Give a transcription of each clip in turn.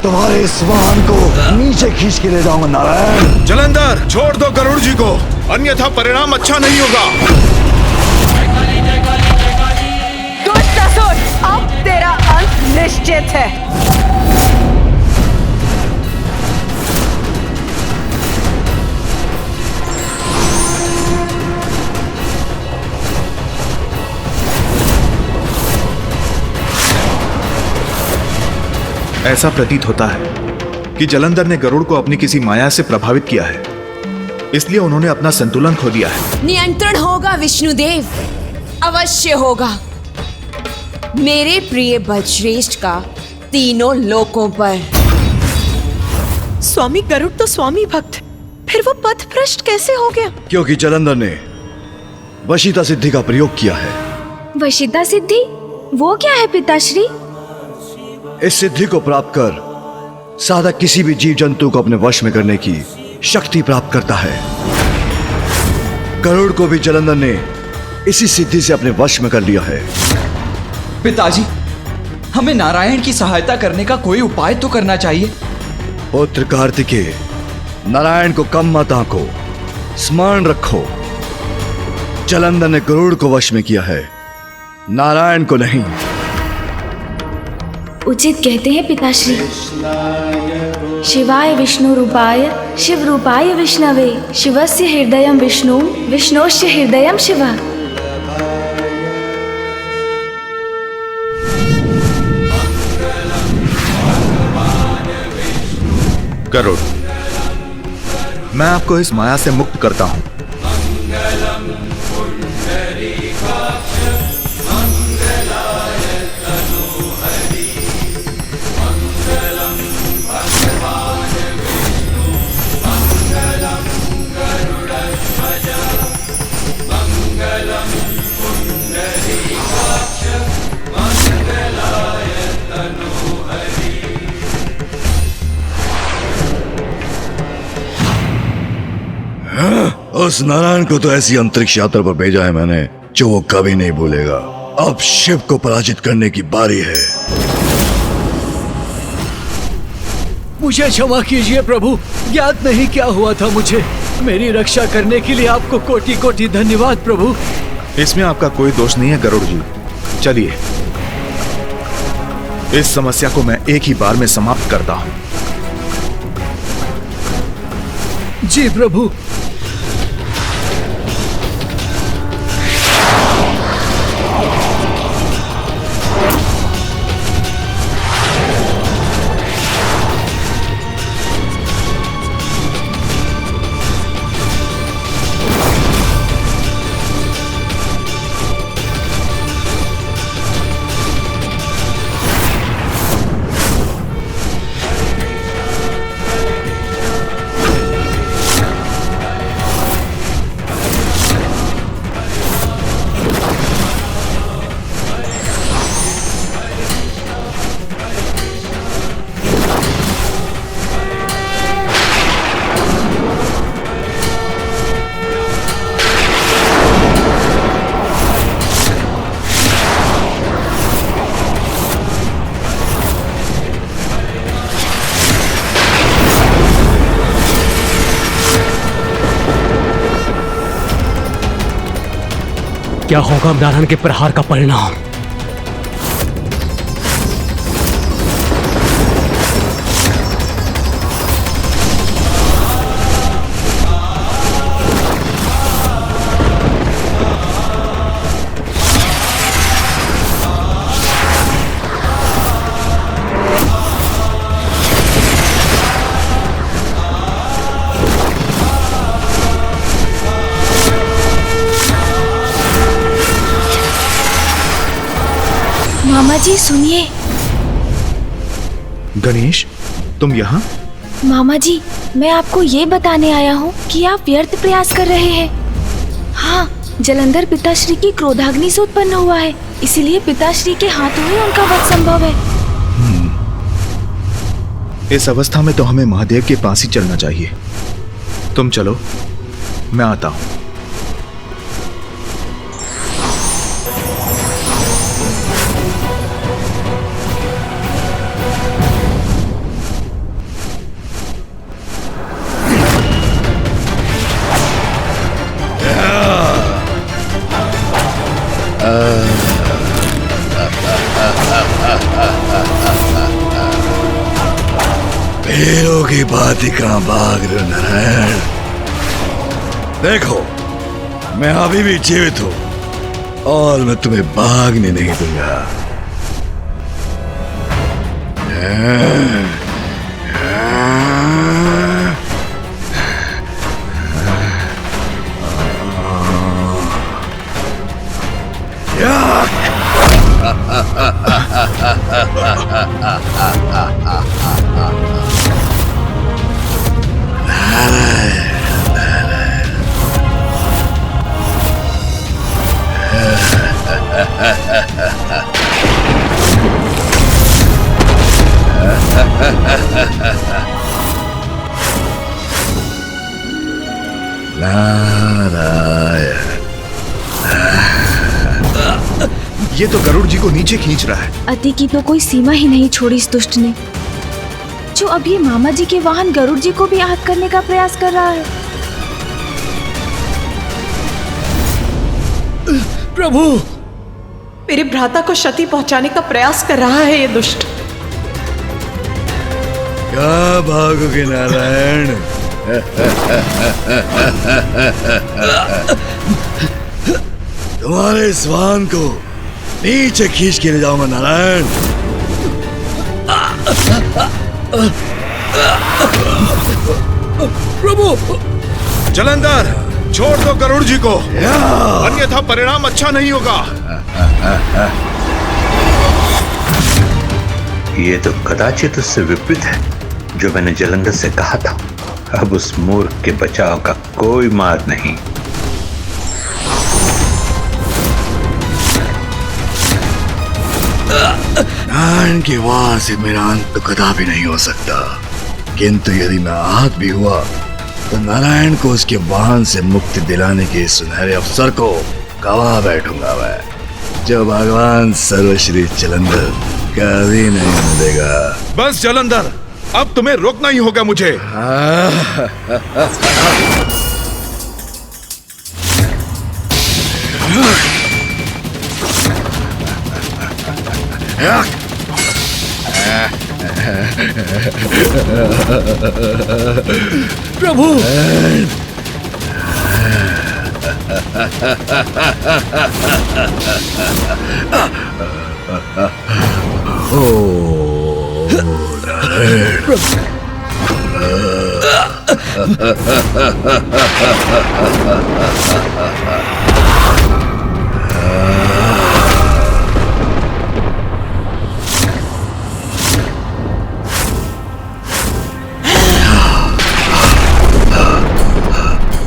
तुम्हारे इस वाहन को नीचे खींच के ले जाऊंगा नारायण। जलंधर, छोड़ दो गरुड़ जी को, अन्यथा परिणाम अच्छा नहीं होगा। दुष्ट असुर, अब तेरा अंत निश्चित है। ऐसा प्रतीत होता है कि जलंधर ने गरुड़ को अपनी किसी माया से प्रभावित किया है, इसलिए उन्होंने अपना संतुलन खो दिया है। नियंत्रण होगा विष्णुदेव, अवश्य होगा मेरे प्रिय बजश्रेष्ठ का तीनों लोकों पर। स्वामी गरुड़ तो स्वामी भक्त, फिर वो पथ भ्रष्ट कैसे हो गया? क्योंकि जलंधर ने वशीता सिद्धि का प्रयोग किया है। वशीता सिद्धि वो क्या है पिताश्री? इस सिद्धि को प्राप्त कर साधक किसी भी जीव जंतु को अपने वश में करने की शक्ति प्राप्त करता है। गरुड़ को भी जलंधर ने इसी सिद्धि से अपने वश में कर लिया है। पिताजी, हमें नारायण की सहायता करने का कोई उपाय तो करना चाहिए। पुत्र कार्तिकेय, नारायण को कम मत आंको, स्मरण रखो, जलंधर ने गरुड़ को वश में किया है, नारायण को नहीं। उचित कहते हैं पिताश्री। शिवाय विष्णु रूपाय शिव रूपाय विष्णवे शिवस्य हृदयं विष्णु विष्णोस्य हृदयं शिव। गरुड़, मैं आपको इस माया से मुक्त करता हूं। उस नारायण को तो ऐसी अंतरिक्ष यात्रा पर भेजा है मैंने जो वो कभी नहीं भूलेगा। अब शिव को पराजित करने की बारी है। मुझे क्षमा कीजिए प्रभु, ज्ञात नहीं क्या हुआ था मुझे। मेरी रक्षा करने के लिए आपको कोटि कोटि धन्यवाद प्रभु। इसमें आपका कोई दोष नहीं है गरुड़ जी। चलिए, इस समस्या को मैं एक ही बार में समाप्त करता हूं। जी प्रभु। क्या होगा नारायण के प्रहार का परिणाम? मामा जी सुनिए। गणेश, तुम यहाँ? मामा जी, मैं आपको ये बताने आया हूँ कि आप व्यर्थ प्रयास कर रहे हैं। हाँ, जलंधर पिताश्री की क्रोधाग्नि से उत्पन्न हुआ है, इसीलिए पिताश्री के हाथों ही उनका वध संभव है। इस अवस्था में तो हमें महादेव के पास ही चलना चाहिए। तुम चलो, मैं आता हूं। पेड़ों की बाती कहां भाग रहे हो नारायण? देखो, मैं अभी भी जीवित हूं और मैं तुम्हें भागने नहीं दूंगा। ये तो गरुड़ जी को नीचे खींच रहा है। अति की तो कोई सीमा ही नहीं छोड़ी इस दुष्ट ने, जो अब ये मामा जी के वाहन गरुड़ जी को भी आहत करने का प्रयास कर रहा है। प्रभु, मेरे भ्राता को क्षति पहुंचाने का प्रयास कर रहा है ये दुष्ट। क्या भागोगे नारायण? तुम्हारे स्वान को नीचे खींच के ले जाऊंगा नारायण। प्रभु, जलंधर, छोड़ दो गरुड़ जी को, अन्यथा परिणाम अच्छा नहीं होगा। ये तो कदाचित उससे विपरीत है जो मैंने जलंधर से कहा था। अब उस मूर्ख के बचाव का कोई मार्ग नहीं। नारायण के वार से मेरा अंत तो कदापि नहीं हो सकता, किंतु यदि मैं आहत भी हुआ तो नारायण को उसके वाहन से मुक्ति दिलाने के सुनहरे अवसर को गवा बैठूंगा मैं, जो भगवान सर्वश्री जलंधर कभी नहीं मिलेगा। बस जलंधर, अब तुम्हें रोकना ही होगा मुझे। प्रभु,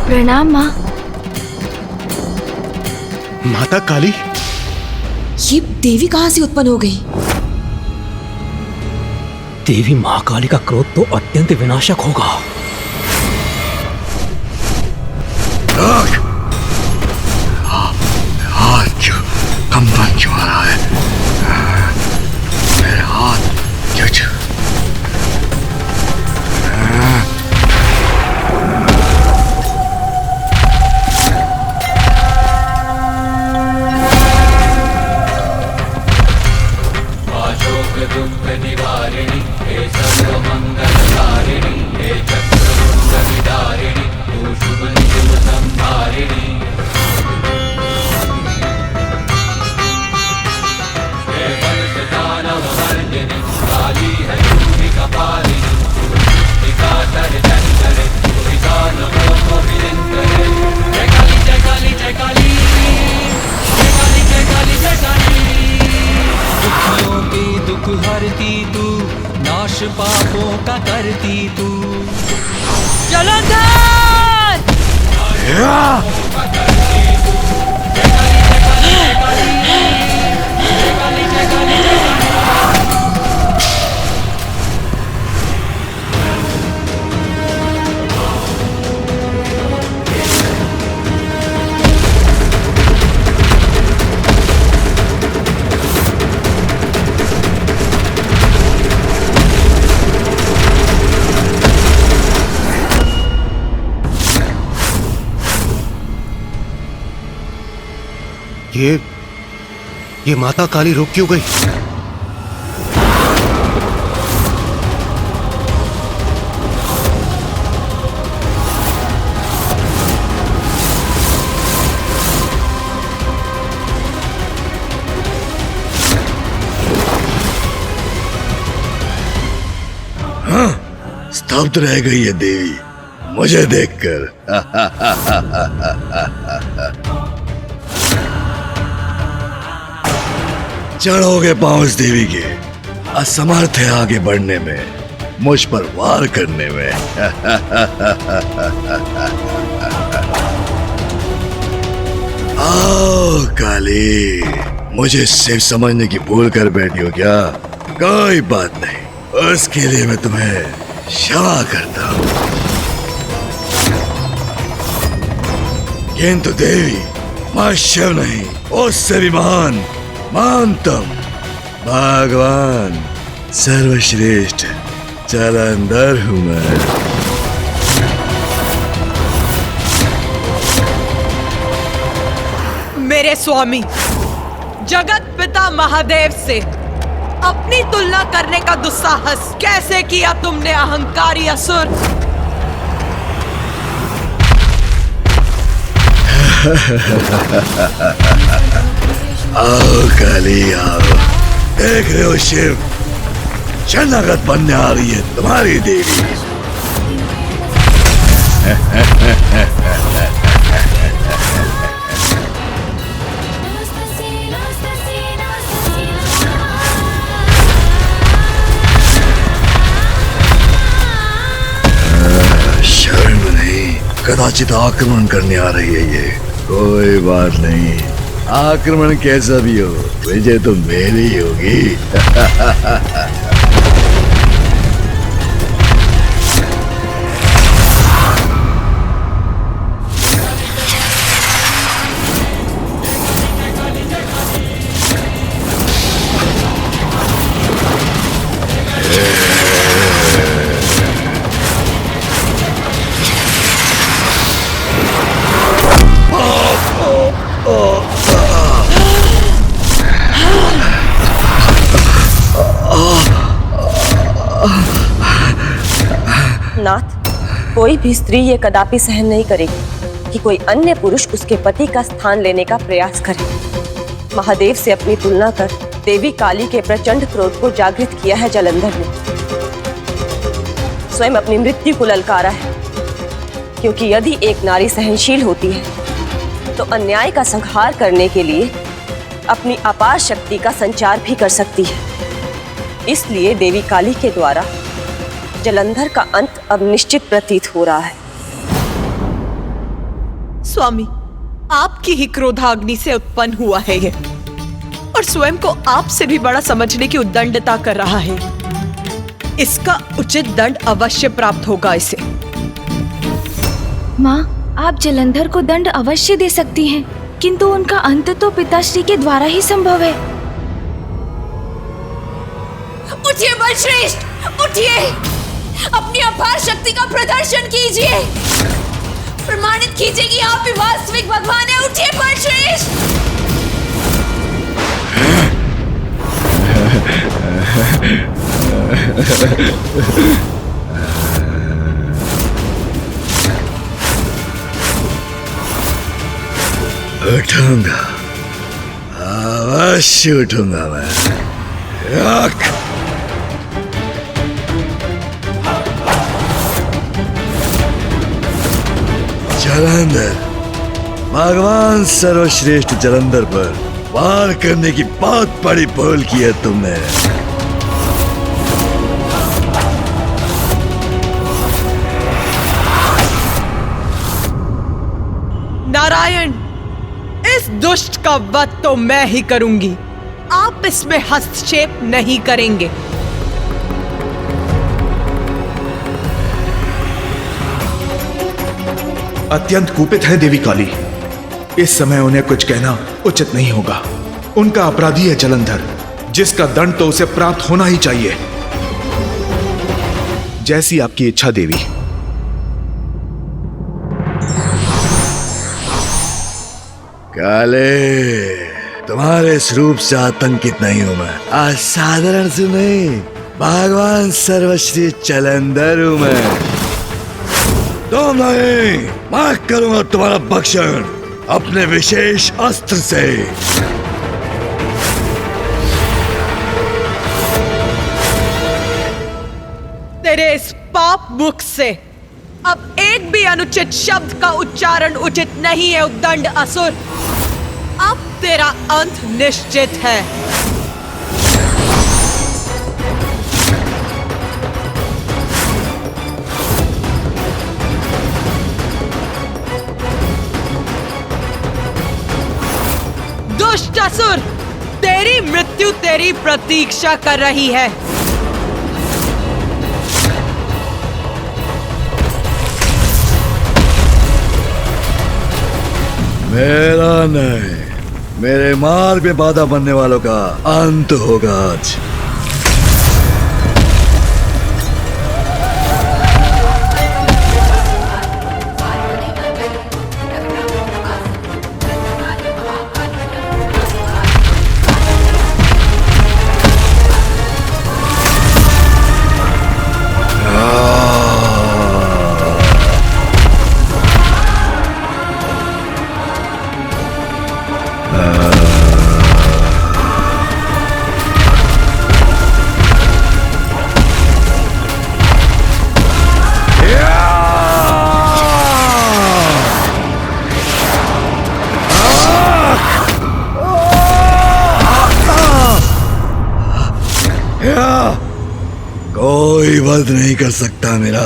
प्रणाम माँ। माता काली, ये देवी कहां से उत्पन्न हो गई? देवी महाकाली का क्रोध तो अत्यंत विनाशक होगा। हाथ क्यों कंपन क्यों आ रहा है? मेरे हाथ क्यों दुख हरती तू, नाश पापों का करती तू। जलंधर! ये माता काली रुक क्यों गई? स्तब्ध रह गई है देवी मुझे देखकर। चढ़ोगे पांव इस देवी के, असमर्थ है आगे बढ़ने में, मुझ पर वार करने में। आओ काली, मुझे सिर्फ समझने की भूल कर बैठी हो क्या? कोई बात नहीं, उसके लिए मैं तुम्हें क्षमा करता हूं। किंतु देवी, मैं शिव नहीं, उससे भी महान तुम, भगवान सर्वश्रेष्ठ जलंधर हूं मैं। मेरे स्वामी जगत पिता महादेव से अपनी तुलना करने का दुस्साहस कैसे किया तुमने, अहंकारी असुर? आओ काली आओ, देख रहे हो शिव, शरणागत बनने आ रही है तुम्हारी देवी। शर्म नहीं, कदाचित आक्रमण करने आ रही है ये। कोई बात नहीं, आक्रमण कैसा भी हो, विजय तो मेरी ही होगी। नाथ, कोई भी स्त्री ये कदापि सहन नहीं करेगी कि कोई अन्य पुरुष उसके पति का स्थान लेने का प्रयास करे। महादेव से अपनी तुलना कर देवी काली के प्रचंड क्रोध को जागृत किया है जलंधर ने। स्वयं अपनी मृत्यु को ललकारा है, क्योंकि यदि एक नारी सहनशील होती है तो अन्याय का संहार करने के लिए अपनी अपार शक्ति का संचार भी कर सकती है। इसलिए देवी काली के द्वारा जलंधर का अंत अब निश्चित प्रतीत हो रहा है। स्वामी, आपकी ही क्रोधाग्नि से उत्पन्न हुआ है ये, और स्वयं को आपसे भी बड़ा समझने की उद्दंडता कर रहा है। इसका उचित दंड अवश्य प्राप्त होगा इसे। माँ, आप जलंधर को दंड अवश्य दे सकती हैं, किंतु उनका अंत तो पिताश्री के द्वारा ही संभव है। उठिए बलश्रेष्ठ, उठिए, अपनी अपार शक्ति का प्रदर्शन कीजिए, प्रमाणित कीजिए कि आप ही वास्तविक भगवान हैं। उठिए बलश्रेष्ठ। उठूंगा, अवश्य उठूंगा मैं। जलंधर, भगवान सर्वश्रेष्ठ जलंधर पर वार करने की बहुत बड़ी भूल की है तुमने। नारायण, इस दुष्ट का वध तो मैं ही करूंगी, आप इसमें हस्तक्षेप नहीं करेंगे। अत्यंत कुपित है देवी काली, इस समय उन्हें कुछ कहना उचित नहीं होगा। उनका अपराधी है जलंधर, जिसका दंड तो उसे प्राप्त होना ही चाहिए। जैसी आपकी इच्छा देवी। काले, तुम्हारे इस रूप से आतंकित नहीं हूँ मैं। आज साधारण से नहीं, भगवान सर्वश्री चलंदर हूँ मैं। तुम नहीं, मैं करूंगा तुम्हारा भक्षण अपने विशेष अस्त्र से। तेरे इस पाप मुख से अब एक भी अनुचित शब्द का उच्चारण उचित नहीं है उद्दंड असुर। अब तेरा अंत निश्चित है। दुष्ट असुर, तेरी मृत्यु तेरी प्रतीक्षा कर रही है। मेरा नहीं, मेरे मार्ग में बाधा बनने वालों का अंत होगा आज। कोई वध नहीं कर सकता मेरा,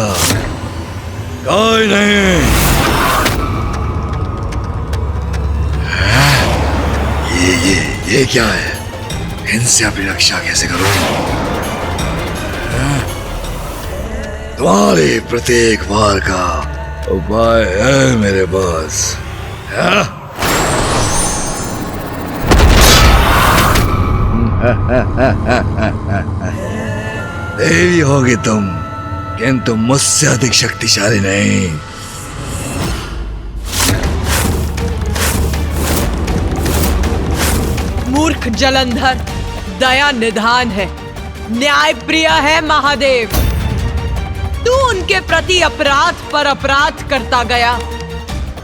कोई नहीं। ये क्या है? इनसे अपनी रक्षा कैसे करूं? तुम्हारे प्रत्येक वार का उपाय है मेरे पास। देवी होगी तुम, किंतु मुझसे अधिक शक्तिशाली नहीं। मूर्ख जलंधर दया निधान है, न्याय प्रिय है महादेव। तू उनके प्रति अपराध पर अपराध करता गया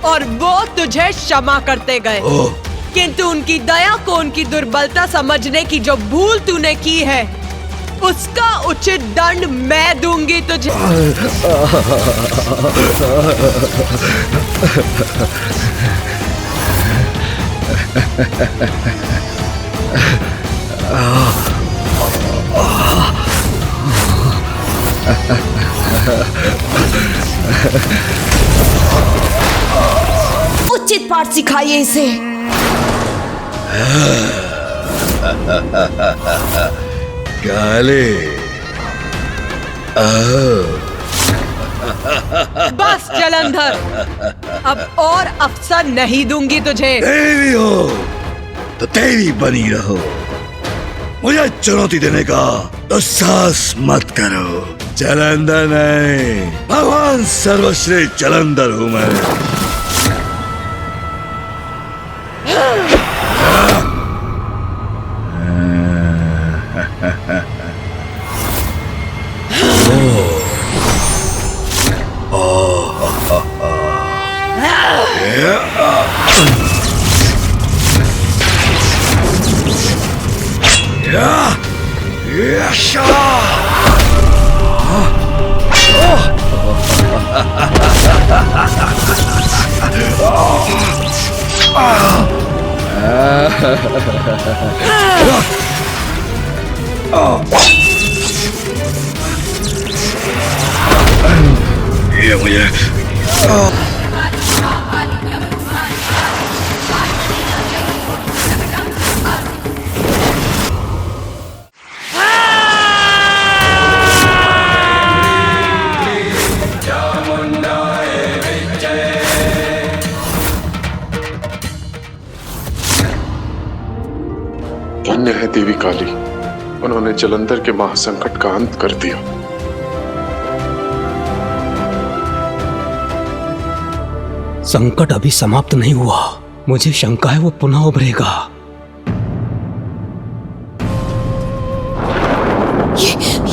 और वो तुझे क्षमा करते गए, किंतु उनकी दया को उनकी दुर्बलता समझने की जो भूल तूने की है, उसका उचित दंड मैं दूंगी तुझे। उचित पाठ सिखाइए इसे। काले, बस जलंधर, अब और अवसर नहीं दूंगी तुझे। देवी हो तो देवी बनी रहो, मुझे चुनौती देने का दुस्साहस मत करो। जलंधर नहीं, भगवान सर्वश्री जलंधर हूं मैं। ये मुझे धन्य है देवी काली, उन्होंने जलंधर के महासंकट का अंत कर दिया। संकट अभी समाप्त नहीं हुआ, मुझे शंका है वो पुनः उभरेगा।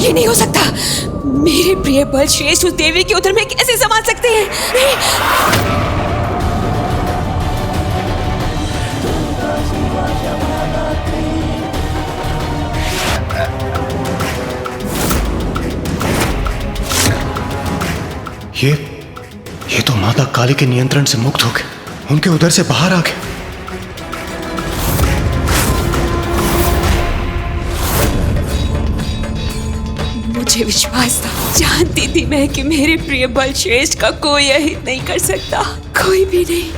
ये नहीं हो सकता। मेरे प्रिय बल श्रेष्ठ उस देवी के उदर में कैसे समा सकते हैं? ये तो माता काली के नियंत्रण से मुक्त हो गए, उनके उधर से बाहर आ गए। मुझे विश्वास था, जानती थी मैं कि मेरे प्रिय बल श्रेष्ठ का कोई अहित नहीं कर सकता, कोई भी नहीं।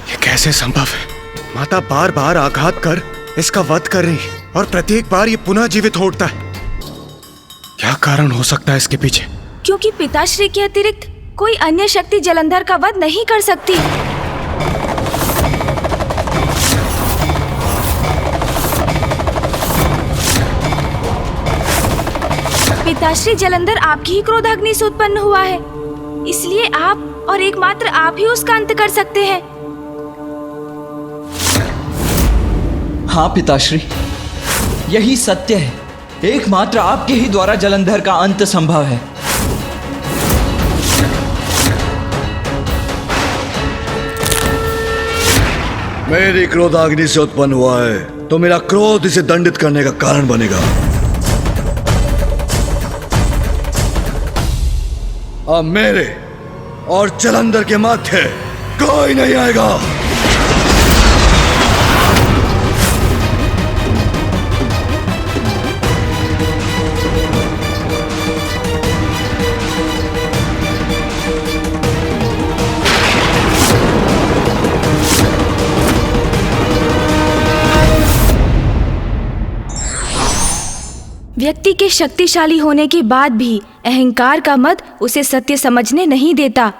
ये कैसे संभव है? माता बार बार आघात कर इसका वध कर रही है और प्रत्येक बार ये पुनः जीवित हो उठता है। क्या कारण हो सकता है इसके पीछे? क्योंकि पिताश्री के अतिरिक्त कोई अन्य शक्ति जलंधर का वध नहीं कर सकती। पिताश्री जलंधर आपकी ही क्रोधाग्नि से उत्पन्न हुआ है, इसलिए आप और एकमात्र आप ही उसका अंत कर सकते हैं। हाँ पिताश्री, यही सत्य है। एकमात्र आपके ही द्वारा जलंधर का अंत संभव है। मेरी क्रोधाग्नि से उत्पन्न हुआ है तो मेरा क्रोध इसे दंडित करने का कारण बनेगा। अब मेरे और जलंधर के माथे कोई नहीं आएगा। व्यक्ति के शक्तिशाली होने के बाद भी अहंकार का मद उसे सत्य समझने नहीं देता।